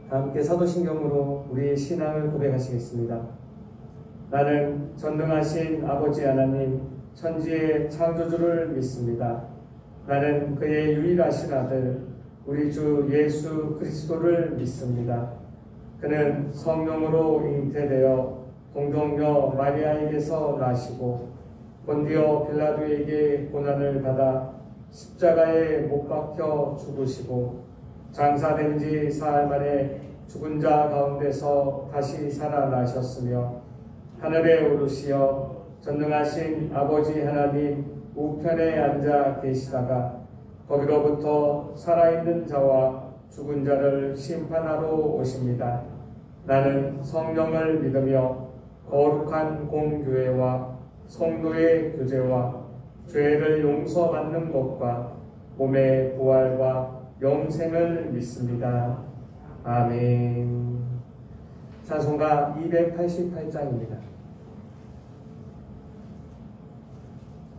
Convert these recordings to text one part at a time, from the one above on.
함께 사도신경으로 우리의 신앙을 고백하시겠습니다. 나는 전능하신 아버지 하나님, 천지의 창조주를 믿습니다. 나는 그의 유일하신 아들, 우리 주 예수 그리스도를 믿습니다. 그는 성령으로 잉태되어 동정녀 마리아에게서 나시고 본디오 빌라도에게 고난을 받아 십자가에 못 박혀 죽으시고 장사된 지 사흘 만에 죽은 자 가운데서 다시 살아나셨으며 하늘에 오르시어 전능하신 아버지 하나님 우편에 앉아 계시다가 거기로부터 살아있는 자와 죽은 자를 심판하러 오십니다. 나는 성령을 믿으며 거룩한 공교회와 성도의 교제와 죄를 용서받는 것과 몸의 부활과 영생을 믿습니다. 아멘. 찬송가 288장입니다.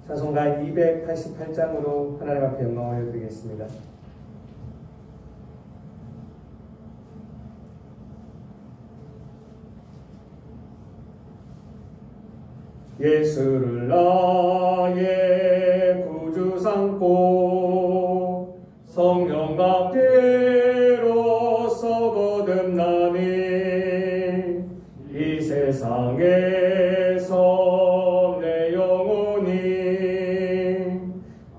찬송가 288장으로 하나님 앞에 영광을 드리겠습니다. 예수를 나의 구주 삼고 성령 앞뒤로서 거듭나니 이 세상에서 내 영혼이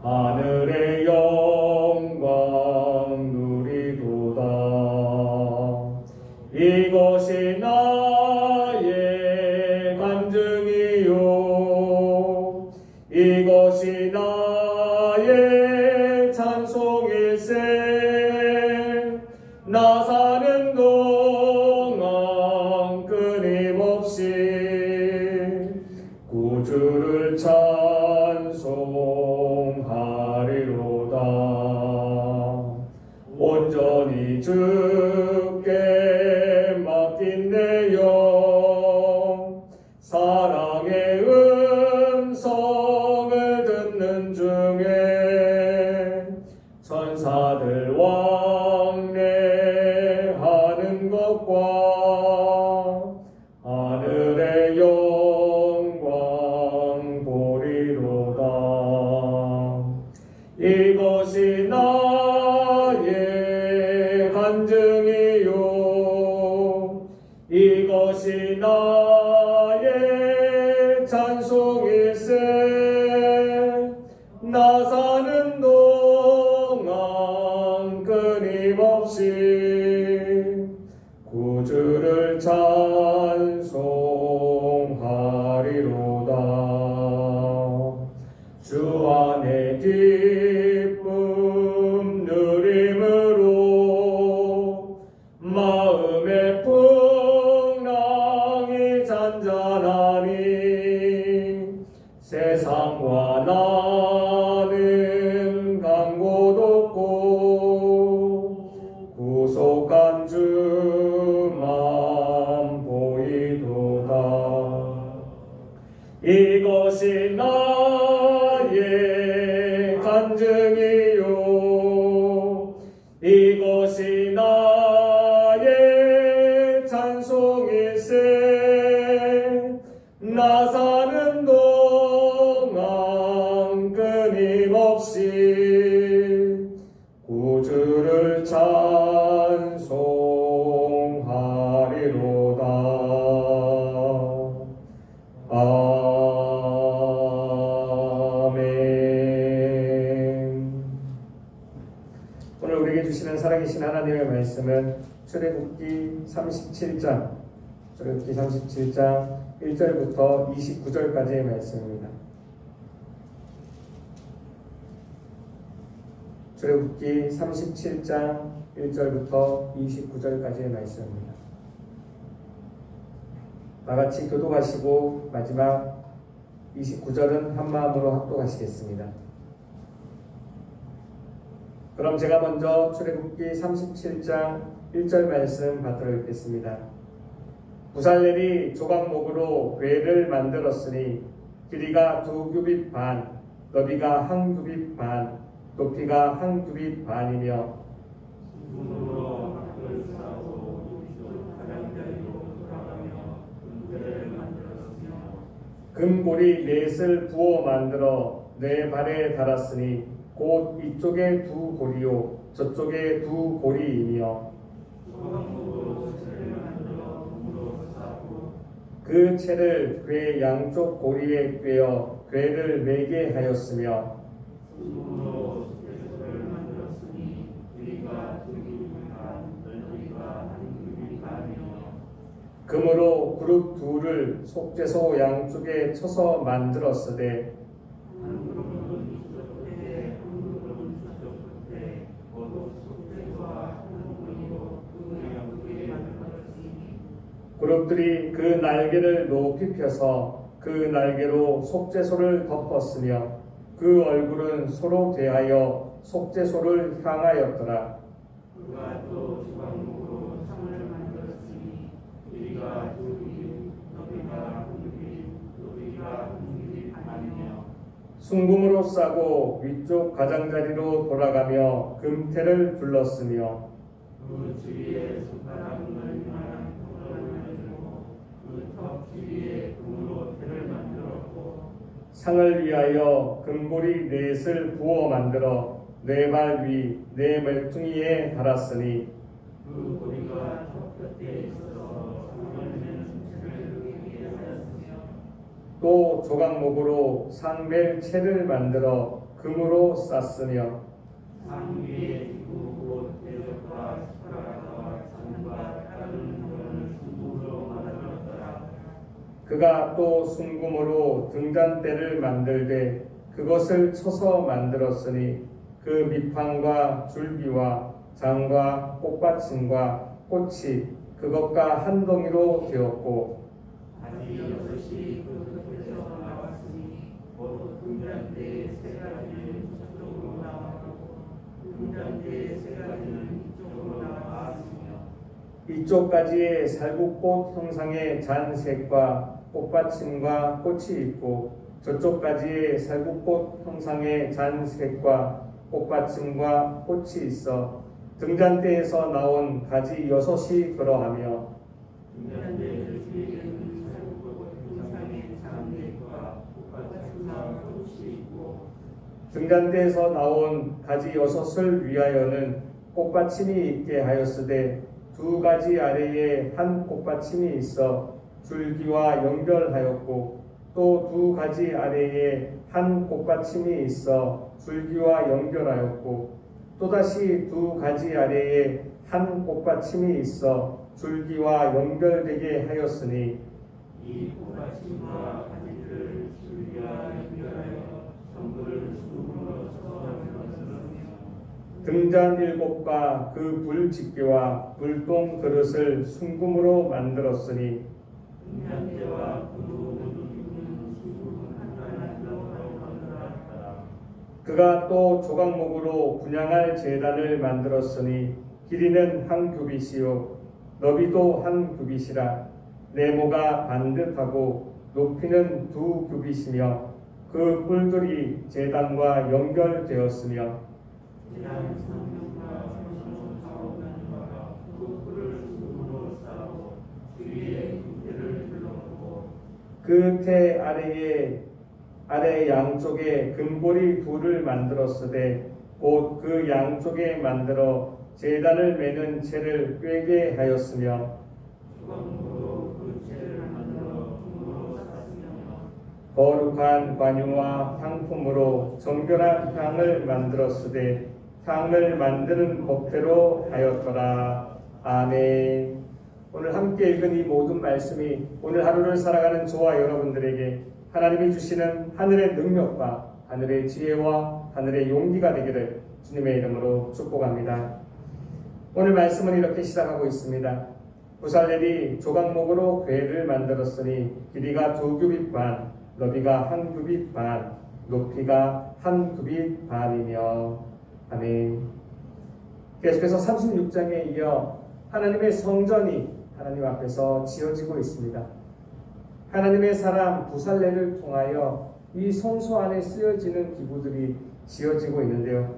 하늘의 영광 누리도다. 이것이 나의 간증이요 이것이 나의 찬송일세. 나 사는 동안 끊임없이 구주를 찬송하리로다. 온전히 주께 맡긴 내 영 사랑의 음성을 듣는 중에 천사들 왕래하는 것과 하늘의 영광 보리로다. 이것이 나의 간증이요 이것이 나의 찬송일세. 나 사는 동안 끊임없이 구주를 찬송하리로다. 주 안에 기쁨 누림으로 마음의 풍랑이 잔잔하니 세상과 나는 간 곳 없고 구속한 주만 보이도다. 이것이 나의 간증이요 이것이 나의 찬송일세. 나 사는 동안 끊임없이 구주를 찬송하리로다. 아멘. 오늘 우리에게 주시는 살아계신 하나님의 말씀은 출애굽기 37장 1절부터 29절까지의 말씀입니다. 출애굽기 37장 1절부터 29절까지의 말씀입니다. 나같이 교독하시고 마지막 29절은 한마음으로 합독하시겠습니다. 그럼 제가 먼저 출애굽기 37장 1절 말씀 받들어 읽겠습니다. 부살렐이 조각목으로 궤를 만들었으니 길이가 2규빗 반, 너비가 1규빗 반, 높이가 1규빗 반이며 손으로 흙을 싸고 금고리 넷을 부어 만들어 네 발에 달았으니 곧 이쪽에 두 고리요 저쪽에 두 고리이며 그 채를 궤 양쪽 고리에 꿰어 궤를 매게 하였으며 금으로 그룹 둘을 속죄소 양쪽에 쳐서 만들었으되 그룹들이 그 날개를 높이 펴서 그 날개로 속죄소를 덮었으며 그 얼굴은 소로 대하여 속죄소를 향하였더라. 그가 또 주광목으로 상을 만들었으니 길이가 2규빗, 너비가 1규빗, 높이가 1규빗 반이며 순금으로 싸고 위쪽 가장자리로 돌아가며 금태를 둘렀으며 그 주위에 손가락 넓이만한 통을 만들고 그 턱 주위에 금으로 태를 만들었고 상을 위하여 금고리 넷을 부어 만들어 네 발 위 네 멀뚱이에 달았으니 그 고리가 턱 곁에 있어서 상을 매는 채를 매게 하였으며 또 조각목으로 상멜 채를 만들어 금으로 쌌으며 상 위에 이구 대적과 스파라와 잔과 다른 물건을 순금으로 만들었더라. 그가 또 순금으로 등잔대를 만들되 그것을 쳐서 만들었으니 그 밑판과 줄기와 장과 꽃받침과 꽃이 그것과 한 덩이로 되었고 바지 6이 그 곁에서 나왔으니 곧 등잔대의 세 가지는 저쪽으로 나왔고 등잔대의 세 가지는 이쪽으로 나왔으며 이쪽 가지에 살구꽃 형상의 잔색과 꽃받침과 꽃이 있고 저쪽 가지에 살구꽃 형상의 잔색과 꽃받침과 꽃이 있어 등잔대에서 나온 가지 6이 그러하며 등잔대 주위에는 살구꽃 형상의 잔색과 꽃받침과 꽃이 있고 등잔대에서 나온 가지 6을 위하여는 꽃받침이 있게 하였으되 두 가지 아래에 한 꽃받침이 있어 줄기와 연결하였고 또 두 가지 아래에 한 꽃받침이 있어 줄기와 연결하였고 또다시 두 가지 아래에 한 꽃받침이 있어 줄기와 연결되게 하였으니 이 꽃받침과 가지를 줄기와 연결하여 전부를 순금으로 쳐서 만들었으며 등잔 7과 그 불집게와 불똥 그릇을 순금으로 만들었으니 등잔대와 그가 또 조각목으로 분향할 제단을 만들었으니 길이는 1규빗이요 너비도 1규빗이라 네모가 반듯하고 높이는 2규빗이며 그 뿔들이 제단과 연결되었으며 그 태 아래 양쪽에 금고리 둘을 만들었으되 곧 그 양쪽에 만들어 제단을 매는 채를 꿰게 하였으며 거룩한 관유와 향품으로 정결한 향을 만들었으되 향을 만드는 법대로 하였더라. 아멘. 오늘 함께 읽은 이 모든 말씀이 오늘 하루를 살아가는 저와 여러분들에게 하나님이 주시는 하늘의 능력과 하늘의 지혜와 하늘의 용기가 되기를 주님의 이름으로 축복합니다. 오늘 말씀은 이렇게 시작하고 있습니다. 부살렐이 조각목으로 궤를 만들었으니 길이가 2규빗 반, 너비가 1규빗 반, 높이가 1규빗 반이며 아멘. 계속해서 36장에 이어 하나님의 성전이 하나님 앞에서 지어지고 있습니다. 하나님의 사람 부살렐을 통하여 이 성소 안에 쓰여지는 기구들이 지어지고 있는데요.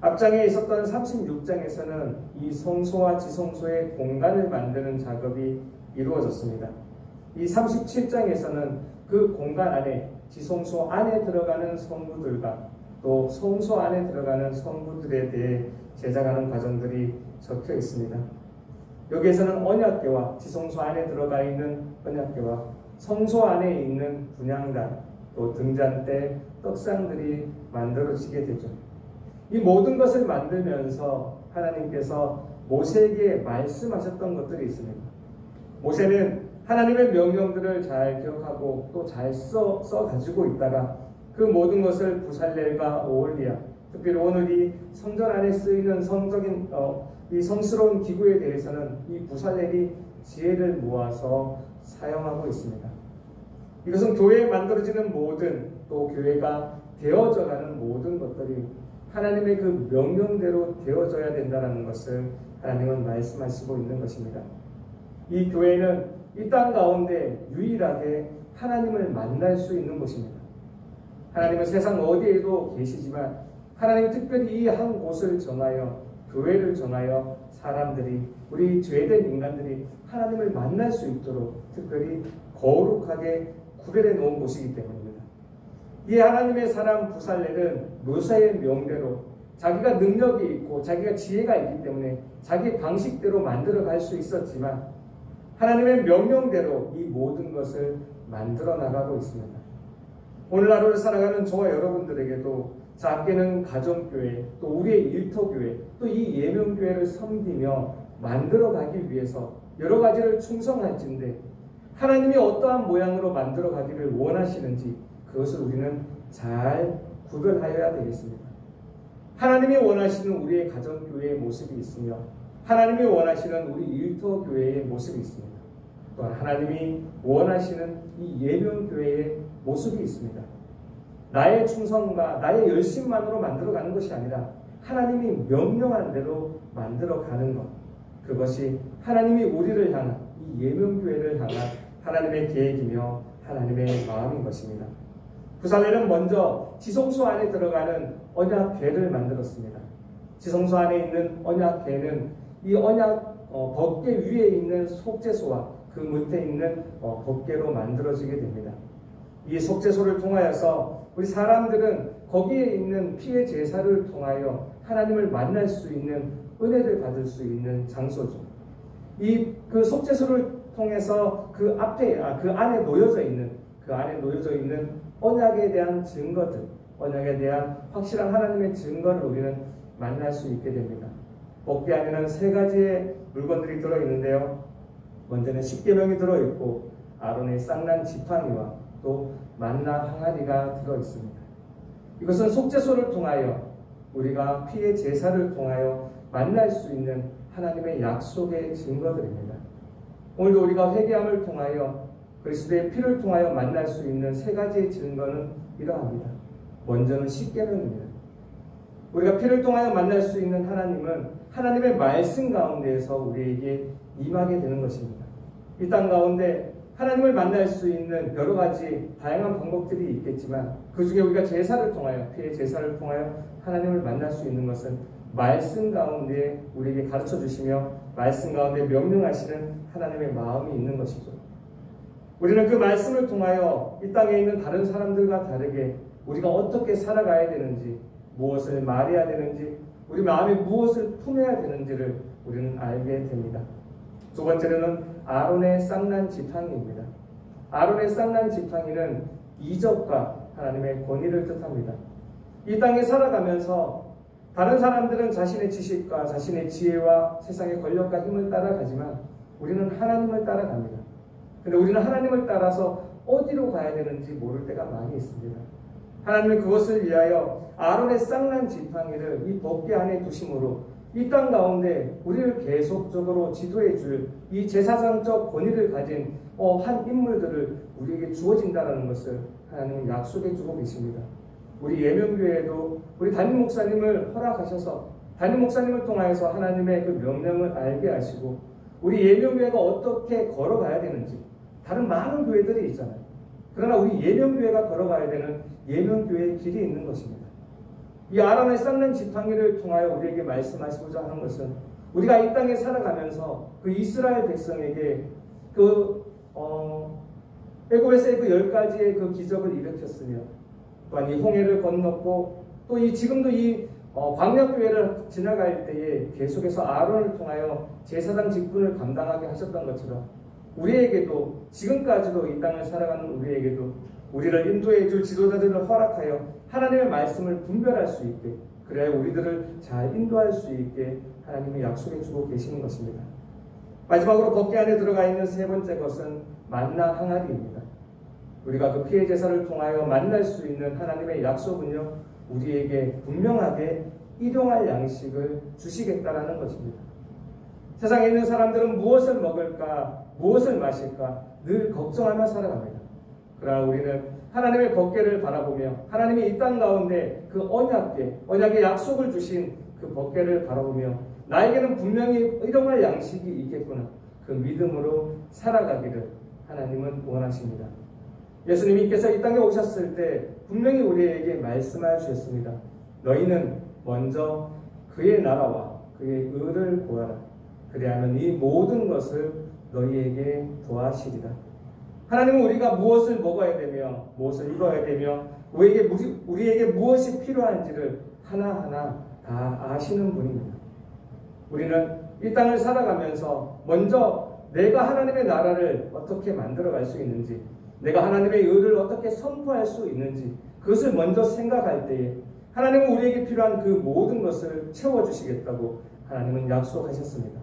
앞장에 있었던 36장에서는 이 성소와 지성소의 공간을 만드는 작업이 이루어졌습니다. 이 37장에서는 그 공간 안에 지성소 안에 들어가는 성부들과 또 성소 안에 들어가는 성부들에 대해 제작하는 과정들이 적혀 있습니다. 여기에서는 언약궤와 지성소 안에 들어가 있는 언약궤와 성소 안에 있는 분향단 또 등잔대, 떡상들이 만들어지게 되죠. 이 모든 것을 만들면서 하나님께서 모세에게 말씀하셨던 것들이 있습니다. 모세는 하나님의 명령들을 잘 기억하고 또 잘 써 가지고 있다가 그 모든 것을 부살렐과 오홀리아, 특별히 오늘 이 성전 안에 쓰이는 성적인 이 성스러운 기구에 대해서는 이 부살렐이 지혜를 모아서 사용하고 있습니다. 이것은 교회에 만들어지는 모든 또 교회가 되어져가는 모든 것들이 하나님의 그 명령대로 되어져야 된다는 것을 하나님은 말씀하시고 있는 것입니다. 이 교회는 이 땅 가운데 유일하게 하나님을 만날 수 있는 곳입니다. 하나님은 세상 어디에도 계시지만 하나님 특별히 이 한 곳을 정하여 교회를 정하여 사람들이 우리 죄된 인간들이 하나님을 만날 수 있도록 특별히 거룩하게 구별해 놓은 곳이기 때문입니다. 이 하나님의 사람 부살렐은 모세의 명대로 자기가 능력이 있고 자기가 지혜가 있기 때문에 자기 방식대로 만들어 갈 수 있었지만 하나님의 명령대로 이 모든 것을 만들어 나가고 있습니다. 오늘 하루를 살아가는 저와 여러분들에게도 작게는 가정교회, 또 우리의 일터교회, 또 이 예명교회를 섬기며 만들어가기 위해서 여러 가지를 충성할진데 하나님이 어떠한 모양으로 만들어가기를 원하시는지 그것을 우리는 잘 구별하여야 되겠습니다. 하나님이 원하시는 우리의 가정교회의 모습이 있으며 하나님이 원하시는 우리 일터교회의 모습이 있습니다. 또한 하나님이 원하시는 이 예명교회의 모습이 있습니다. 나의 충성과 나의 열심만으로 만들어가는 것이 아니라 하나님이 명령한 대로 만들어가는 것, 그것이 하나님이 우리를 향한 이 예명교회를 향한 하나님의 계획이며 하나님의 마음인 것입니다. 부살렐은 먼저 지성소 안에 들어가는 언약궤를 만들었습니다. 지성소 안에 있는 언약궤는 이 언약 법궤 위에 있는 속죄소와 그 밑에 있는 법궤로 만들어지게 됩니다. 이 속죄소를 통하여서 우리 사람들은 거기에 있는 피의 제사를 통하여 하나님을 만날 수 있는 은혜를 받을 수 있는 장소죠. 이 그 속죄소를 통해서 그 안에 놓여져 있는 언약에 대한 증거들, 언약에 대한 확실한 하나님의 증거를 우리는 만날 수 있게 됩니다. 법궤 안에는 세 가지의 물건들이 들어 있는데요. 먼저는 십계명이 들어 있고 아론의 쌍난 지팡이와 또 만나 항아리가 들어 있습니다. 이것은 속죄소를 통하여 우리가 피의 제사를 통하여 만날 수 있는 하나님의 약속의 증거들입니다. 오늘도 우리가 회개함을 통하여 그리스도의 피를 통하여 만날 수 있는 세 가지의 증거는 이러합니다. 먼저는 십계명입니다. 우리가 피를 통하여 만날 수 있는 하나님은 하나님의 말씀 가운데에서 우리에게 임하게 되는 것입니다. 이 땅 가운데 하나님을 만날 수 있는 여러 가지 다양한 방법들이 있겠지만 그 중에 우리가 제사를 통하여 피의 제사를 통하여 하나님을 만날 수 있는 것은 말씀 가운데 우리에게 가르쳐 주시며 말씀 가운데 명령하시는 하나님의 마음이 있는 것이죠. 우리는 그 말씀을 통하여 이 땅에 있는 다른 사람들과 다르게 우리가 어떻게 살아가야 되는지, 무엇을 말해야 되는지, 우리 마음에 무엇을 품어야 되는지를 우리는 알게 됩니다. 두 번째로는 아론의 쌍난 지팡이입니다. 아론의 쌍난 지팡이는 이적과 하나님의 권위를 뜻합니다. 이 땅에 살아가면서 다른 사람들은 자신의 지식과 자신의 지혜와 세상의 권력과 힘을 따라가지만 우리는 하나님을 따라갑니다. 그런데 우리는 하나님을 따라서 어디로 가야 되는지 모를 때가 많이 있습니다. 하나님은 그것을 위하여 아론의 쌍난 지팡이를 이 법궤 안에 두심으로 이 땅 가운데 우리를 계속적으로 지도해 줄 이 제사장적 권위를 가진 한 인물들을 우리에게 주어진다는 것을 하나님은 약속해 주고 계십니다. 우리 예명교회에도 우리 담임 목사님을 허락하셔서 담임 목사님을 통하여서 하나님의 그 명령을 알게 하시고 우리 예명교회가 어떻게 걸어가야 되는지 다른 많은 교회들이 있잖아요. 그러나 우리 예명교회가 걸어가야 되는 예명교회의 길이 있는 것입니다. 이 아론의 쌍난 지팡이를 통하여 우리에게 말씀하시고자 하는 것은 우리가 이 땅에 살아가면서 그 이스라엘 백성에게 애굽에서의 그 10가지의 그 기적을 일으켰으며 또한 이 홍해를 건넜고 또 지금도 이 광야교회를 지나갈 때에 계속해서 아론을 통하여 제사장 직분을 감당하게 하셨던 것처럼 우리에게도 지금까지도 이 땅을 살아가는 우리에게도 우리를 인도해 줄 지도자들을 허락하여 하나님의 말씀을 분별할 수 있게 그래야 우리들을 잘 인도할 수 있게 하나님이 약속해 주고 계시는 것입니다. 마지막으로 법궤 안에 들어가 있는 세 번째 것은 만나 항아리입니다. 우리가 그 피해 제사를 통하여 만날 수 있는 하나님의 약속은요, 우리에게 분명하게 일용할 양식을 주시겠다라는 것입니다. 세상에 있는 사람들은 무엇을 먹을까, 무엇을 마실까 늘 걱정하며 살아갑니다. 그러나 우리는 하나님의 법궤를 바라보며 하나님이 이 땅 가운데 그 언약의 약속을 주신 그 법궤를 바라보며 나에게는 분명히 일용할 양식이 있겠구나 그 믿음으로 살아가기를 하나님은 원하십니다. 예수님께서 이 땅에 오셨을 때 분명히 우리에게 말씀하여 주셨습니다. 너희는 먼저 그의 나라와 그의 의를 구하라. 그리하면 이 모든 것을 너희에게 더하시리라. 하나님은 우리가 무엇을 먹어야 되며 무엇을 입어야 되며 우리에게 무엇이 필요한지를 하나하나 다 아시는 분입니다. 우리는 이 땅을 살아가면서 먼저 내가 하나님의 나라를 어떻게 만들어갈 수 있는지 내가 하나님의 의를 어떻게 선포할 수 있는지 그것을 먼저 생각할 때에 하나님은 우리에게 필요한 그 모든 것을 채워주시겠다고 하나님은 약속하셨습니다.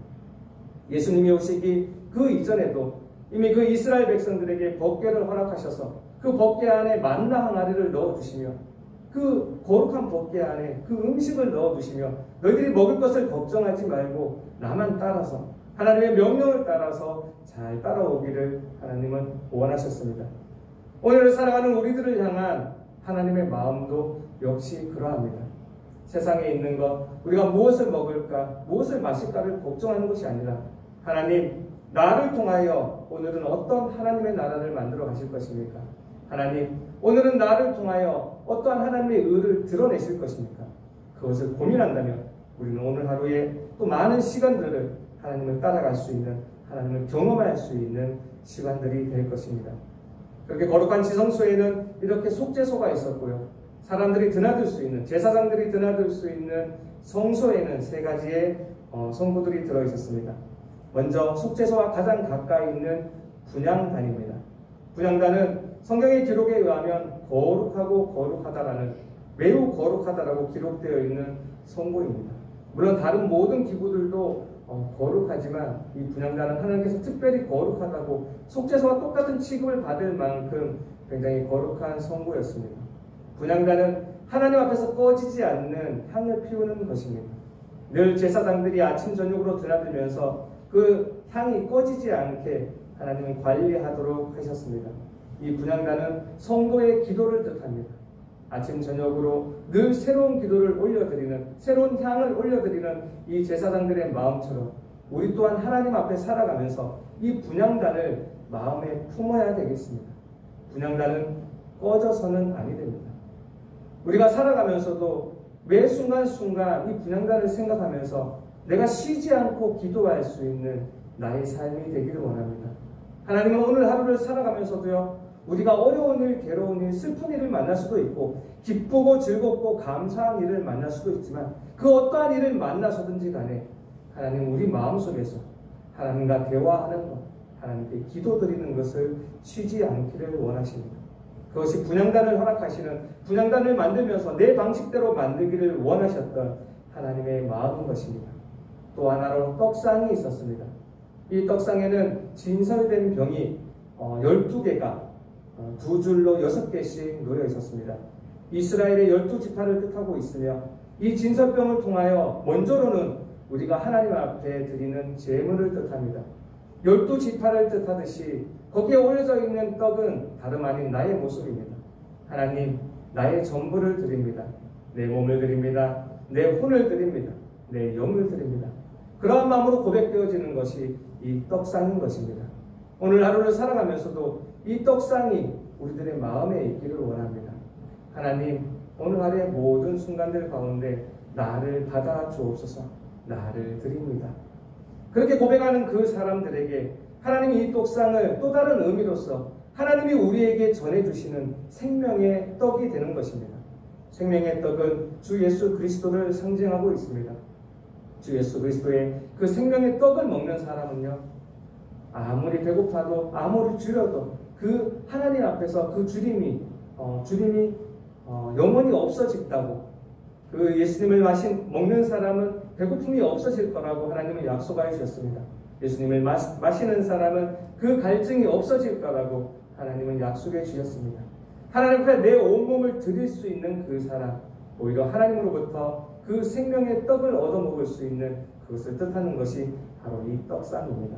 예수님이 오시기 그 이전에도 이미 그 이스라엘 백성들에게 법궤를 허락하셔서 그 법궤 안에 만나 항아리를 넣어주시며 그 거룩한 법궤 안에 그 음식을 넣어두시며 너희들이 먹을 것을 걱정하지 말고 나만 따라서 하나님의 명령을 따라서 잘 따라오기를 하나님은 원하셨습니다. 오늘을 살아가는 우리들을 향한 하나님의 마음도 역시 그러합니다. 세상에 있는 것, 우리가 무엇을 먹을까, 무엇을 마실까를 걱정하는 것이 아니라 하나님, 나를 통하여 오늘은 어떤 하나님의 나라를 만들어 가실 것입니까? 하나님, 오늘은 나를 통하여 어떠한 하나님의 의를 드러내실 것입니까? 그것을 고민한다면 우리는 오늘 하루에 또 많은 시간들을 하나님을 따라갈 수 있는, 하나님을 경험할 수 있는 시간들이 될 것입니다. 그렇게 거룩한 지성소에는 이렇게 속죄소가 있었고요. 사람들이 드나들 수 있는, 제사장들이 드나들 수 있는 성소에는 세 가지의 성구들이 들어있었습니다. 먼저 속죄소와 가장 가까이 있는 분향단입니다. 분향단은 성경의 기록에 의하면 거룩하고 거룩하다라는, 매우 거룩하다라고 기록되어 있는 성구입니다. 물론 다른 모든 기구들도 거룩하지만 이 분향단은 하나님께서 특별히 거룩하다고 속죄소와 똑같은 취급을 받을 만큼 굉장히 거룩한 성구였습니다. 분향단은 하나님 앞에서 꺼지지 않는 향을 피우는 것입니다. 늘 제사장들이 아침 저녁으로 드나들면서 그 향이 꺼지지 않게 하나님은 관리하도록 하셨습니다. 이 분향단은 성도의 기도를 뜻합니다. 아침 저녁으로 늘 새로운 기도를 올려드리는, 새로운 향을 올려드리는 이 제사장들의 마음처럼 우리 또한 하나님 앞에 살아가면서 이 분향단을 마음에 품어야 되겠습니다. 분향단은 꺼져서는 아니 됩니다. 우리가 살아가면서도 매 순간순간 이 분향단을 생각하면서 내가 쉬지 않고 기도할 수 있는 나의 삶이 되기를 원합니다. 하나님은 오늘 하루를 살아가면서도요, 우리가 어려운 일, 괴로운 일, 슬픈 일을 만날 수도 있고 기쁘고 즐겁고 감사한 일을 만날 수도 있지만 그 어떠한 일을 만나서든지 간에 하나님 우리 마음속에서 하나님과 대화하는 것, 하나님께 기도드리는 것을 쉬지 않기를 원하십니다. 그것이 분향단을 허락하시는, 분향단을 만들면서 내 방식대로 만들기를 원하셨던 하나님의 마음인 것입니다. 또 하나로 떡상이 있었습니다. 이 떡상에는 진설된 병이 12개가 두 줄로 6개씩 놓여 있었습니다. 이스라엘의 12지파를 뜻하고 있으며 이 진설병을 통하여 먼저로는 우리가 하나님 앞에 드리는 제물을 뜻합니다. 12지파를 뜻하듯이 거기에 올려져 있는 떡은 다름 아닌 나의 모습입니다. 하나님, 나의 전부를 드립니다. 내 몸을 드립니다. 내 혼을 드립니다. 내 영을 드립니다. 그러한 마음으로 고백되어지는 것이 이 떡상인 것입니다. 오늘 하루를 살아가면서도 이 떡상이 우리들의 마음에 있기를 원합니다. 하나님, 오늘 하루의 모든 순간들 가운데 나를 받아 주옵소서. 나를 드립니다. 그렇게 고백하는 그 사람들에게 하나님이 이 떡상을 또 다른 의미로서 하나님이 우리에게 전해주시는 생명의 떡이 되는 것입니다. 생명의 떡은 주 예수 그리스도를 상징하고 있습니다. 주 예수 그리스도의 그 생명의 떡을 먹는 사람은요, 아무리 배고파도 아무리 줄여도 그 하나님 앞에서 그 주림이 영원히 없어진다고, 그 예수님을 먹는 사람은 배고픔이 없어질 거라고 하나님은 약속하여 주셨습니다. 예수님을 마시는 사람은 그 갈증이 없어질 거라고 하나님은 약속해 주셨습니다. 하나님 앞에 내 온몸을 드릴 수 있는 그 사람, 오히려 하나님으로부터 그 생명의 떡을 얻어먹을 수 있는 그것을 뜻하는 것이 바로 이 떡상입니다.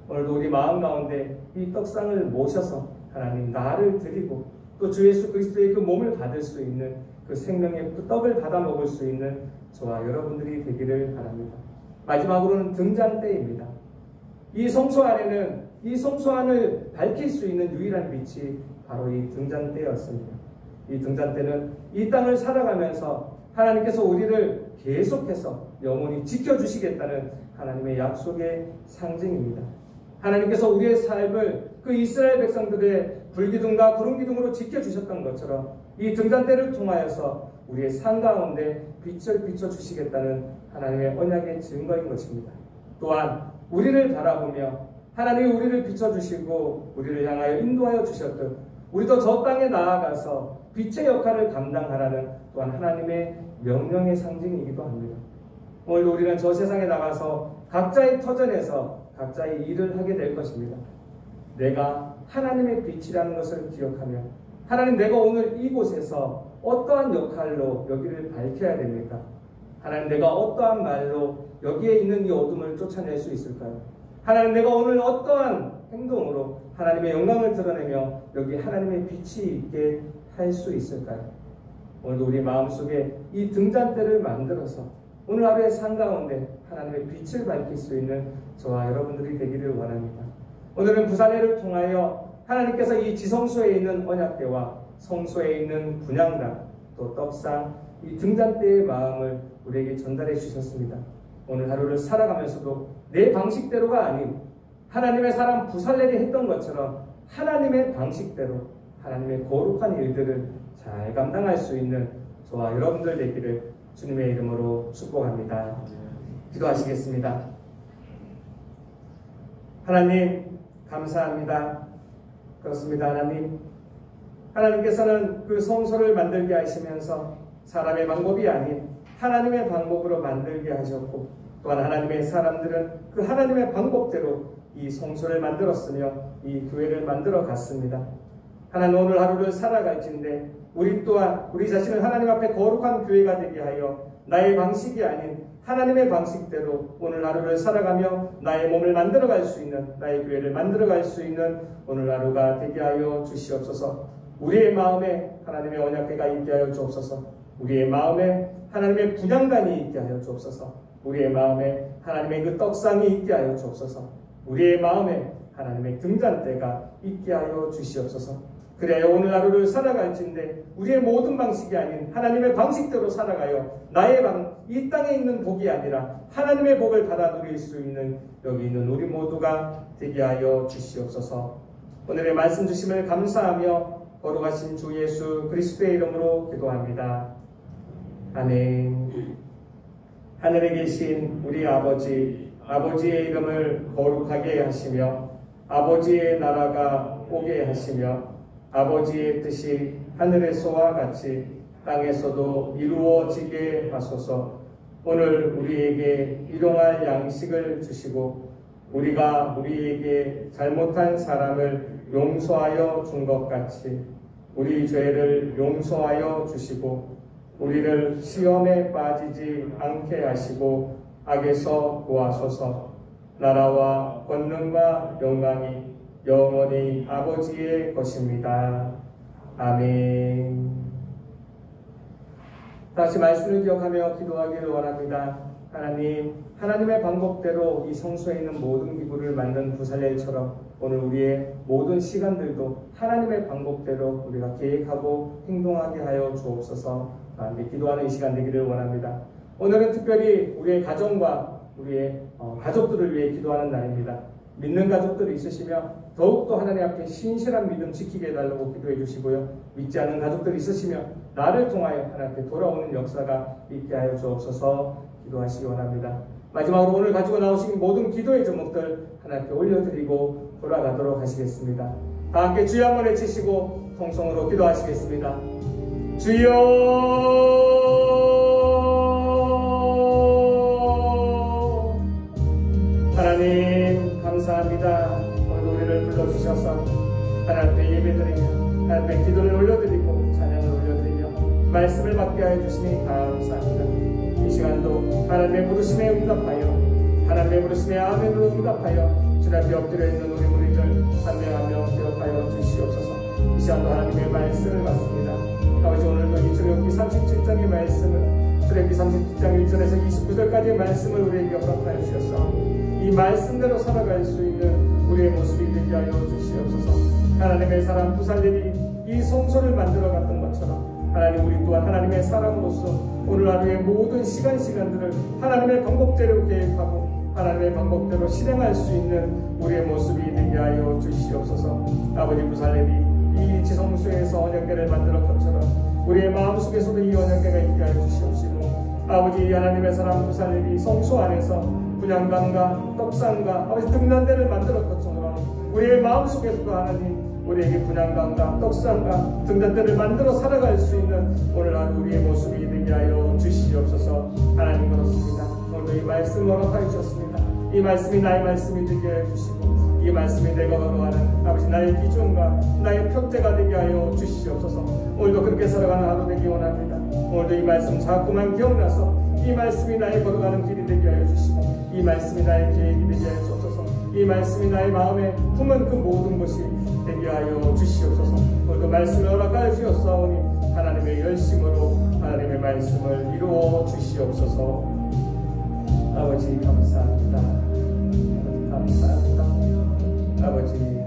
오늘도 우리 마음 가운데 이 떡상을 모셔서 하나님 나를 드리고 또 주 예수 그리스도의 그 몸을 받을 수 있는 그 생명의 그 떡을 받아 먹을 수 있는 저와 여러분들이 되기를 바랍니다. 마지막으로는 등잔 때입니다. 이 성소 안에는 이 성소 안을 밝힐 수 있는 유일한 빛이 바로 이 등잔대였습니다. 이 등잔대는 이 땅을 살아가면서 하나님께서 우리를 계속해서 영원히 지켜주시겠다는 하나님의 약속의 상징입니다. 하나님께서 우리의 삶을 그 이스라엘 백성들의 불기둥과 구름기둥으로 지켜주셨던 것처럼 이 등잔대를 통하여서 우리의 삶 가운데 빛을 비춰주시겠다는 하나님의 언약의 증거인 것입니다. 또한 우리를 바라보며 하나님이 우리를 비춰주시고 우리를 향하여 인도하여 주셨듯 우리도 저 땅에 나아가서 빛의 역할을 감당하라는 또한 하나님의 명령의 상징이기도 합니다. 오늘도 우리는 저 세상에 나가서 각자의 터전에서 각자의 일을 하게 될 것입니다. 내가 하나님의 빛이라는 것을 기억하며 하나님, 내가 오늘 이곳에서 어떠한 역할로 여기를 밝혀야 됩니까? 하나님, 내가 어떠한 말로 여기에 있는 이 어둠을 쫓아낼 수 있을까요? 하나님, 내가 오늘 어떠한 행동으로 하나님의 영광을 드러내며 여기 하나님의 빛이 있게 할 수 있을까요? 오늘도 우리 마음속에 이 등잔대를 만들어서 오늘 하루의 삶 가운데 하나님의 빛을 밝힐 수 있는 저와 여러분들이 되기를 원합니다. 오늘은 부산회를 통하여 하나님께서 이 지성소에 있는 언약궤와 성소에 있는 분향단, 또 떡상, 이 등잔대의 마음을 우리에게 전달해 주셨습니다. 오늘 하루를 살아가면서도 내 방식대로가 아닌 하나님의 사람 부살렐이 했던 것처럼 하나님의 방식대로 하나님의 거룩한 일들을 잘 감당할 수 있는 저와 여러분들 되기를 주님의 이름으로 축복합니다. 기도하시겠습니다. 하나님, 감사합니다. 그렇습니다. 하나님께서는 그 성소를 만들게 하시면서 사람의 방법이 아닌 하나님의 방법으로 만들게 하셨고, 또한 하나님의 사람들은 그 하나님의 방법대로 이 성소를 만들었으며 이 교회를 만들어 갔습니다. 하나님, 오늘 하루를 살아갈진데 우리 또한 우리 자신을 하나님 앞에 거룩한 교회가 되게 하여 나의 방식이 아닌 하나님의 방식대로 오늘 하루를 살아가며 나의 몸을 만들어갈 수 있는, 나의 교회를 만들어갈 수 있는 오늘 하루가 되게 하여 주시옵소서. 우리의 마음에 하나님의 언약궤가 있게 하여 주옵소서. 우리의 마음에 하나님의 분향단이 있게 하여 주옵소서. 우리의 마음에 하나님의 그 떡상이 있게 하여 주옵소서. 우리의 마음에 하나님의 등잔대가 있게 하여 주시옵소서. 그래야 오늘 하루를 살아갈진데 우리의 모든 방식이 아닌 하나님의 방식대로 살아가요, 나의 이 땅에 있는 복이 아니라 하나님의 복을 받아 누릴 수 있는 여기 있는 우리 모두가 되게 하여 주시옵소서. 오늘의 말씀 주심을 감사하며 거룩하신 주 예수 그리스도의 이름으로 기도합니다. 아멘. 하늘에 계신 우리 아버지, 아버지의 이름을 거룩하게 하시며 아버지의 나라가 오게 하시며 아버지의 뜻이 하늘에서와 같이 땅에서도 이루어지게 하소서. 오늘 우리에게 일용할 양식을 주시고 우리가 우리에게 잘못한 사람을 용서하여 준 것 같이 우리 죄를 용서하여 주시고 우리를 시험에 빠지지 않게 하시고 악에서 구하소서. 나라와 권능과 영광이 영원히 아버지의 것입니다. 아멘. 다시 말씀을 기억하며 기도하기를 원합니다. 하나님, 하나님의 방법대로 이 성소에 있는 모든 기구를 만든 부살렐처럼 오늘 우리의 모든 시간들도 하나님의 방법대로 우리가 계획하고 행동하게 하여 주옵소서. 기도하는 이 시간 되기를 원합니다. 오늘은 특별히 우리의 가정과 우리의 가족들을 위해 기도하는 날입니다. 믿는 가족들이 있으시며 더욱더 하나님 앞에 신실한 믿음 지키게 해달라고 기도해 주시고요. 믿지 않는 가족들이 있으시며 나를 통하여 하나님 앞에 돌아오는 역사가 있게 하여 주옵소서 기도하시기 원합니다. 마지막으로 오늘 가지고 나오신 모든 기도의 제목들 하나님 앞에 올려드리고 돌아가도록 하시겠습니다. 다 함께 주여 한번 외치시고 통성으로 기도하시겠습니다. 주여 하나님 감사합니다. 오늘 우리를 불러주셔서 하나님 앞에 예배드리며 하나님 앞에 기도를 올려드리고 찬양을 올려드리며 말씀을 받게 하여 주시니 감사합니다. 이 시간도 하나님의 부르심에 응답하여 하나님의 부르심에 아멘으로 응답하여 주님 앞에 엎드려 있는 우리 무리들 한 명 한 명 기억하여 주시옵소서. 이 시간도 하나님의 말씀을 받습니다. 아버지 오늘도 이 출애굽기 37장의 말씀을 출애굽기 37장 1절에서 29절까지의 말씀을 우리에게 허락하여 주셨사오니 이 말씀대로 살아갈 수 있는 우리의 모습이 되게 하여 주시옵소서. 하나님의 사람 부살렘이 이 성소를 만들어 갔던 것처럼 하나님 우리 또한 하나님의 사람으로서 오늘 하루의 모든 시간들을 하나님의 방법대로 계획하고 하나님의 방법대로 실행할 수 있는 우리의 모습이 되게 하여 주시옵소서. 아버지 부살렘이 이 지성소에서 언약궤를 만들었던 것처럼 우리의 마음속에서도 이 언약궤가 있게 하여 주시옵시고 아버지 하나님의 사람 부살렘이 성소 안에서 분향단과 떡상과 아버지 등단대를 만들었던 것처럼 우리의 마음속에서도 하나님 우리에게 분향단과 떡상과 등단대를 만들어 살아갈 수 있는 오늘 하루 우리의 모습이 되게 하여 주시옵소서. 하나님 그렇습니다. 오늘도 이 말씀을 허락하여 주셨습니다. 이 말씀이 나의 말씀이 되게 하여 주시고 이 말씀이 내가 걸어가는 아버지 나의 기준과 나의 표대가 되게 하여 주시옵소서. 오늘도 그렇게 살아가는 하루 되기 원합니다. 오늘도 이 말씀 자꾸만 기억나서 이 말씀이 나의 걸어가는 길이 되게 하여 주시고 이 말씀이 나의 계획이 되게 하여 주옵소서. 이 말씀이 나의 마음에 품은 그 모든 것이 되게 하여 주시옵소서. 오늘도 말씀을 허락하여 주셨사오니 하나님의 열심으로 하나님의 말씀을 이루어 주시옵소서. 아버지 감사합니다. 아버지 감사합니다. 아버지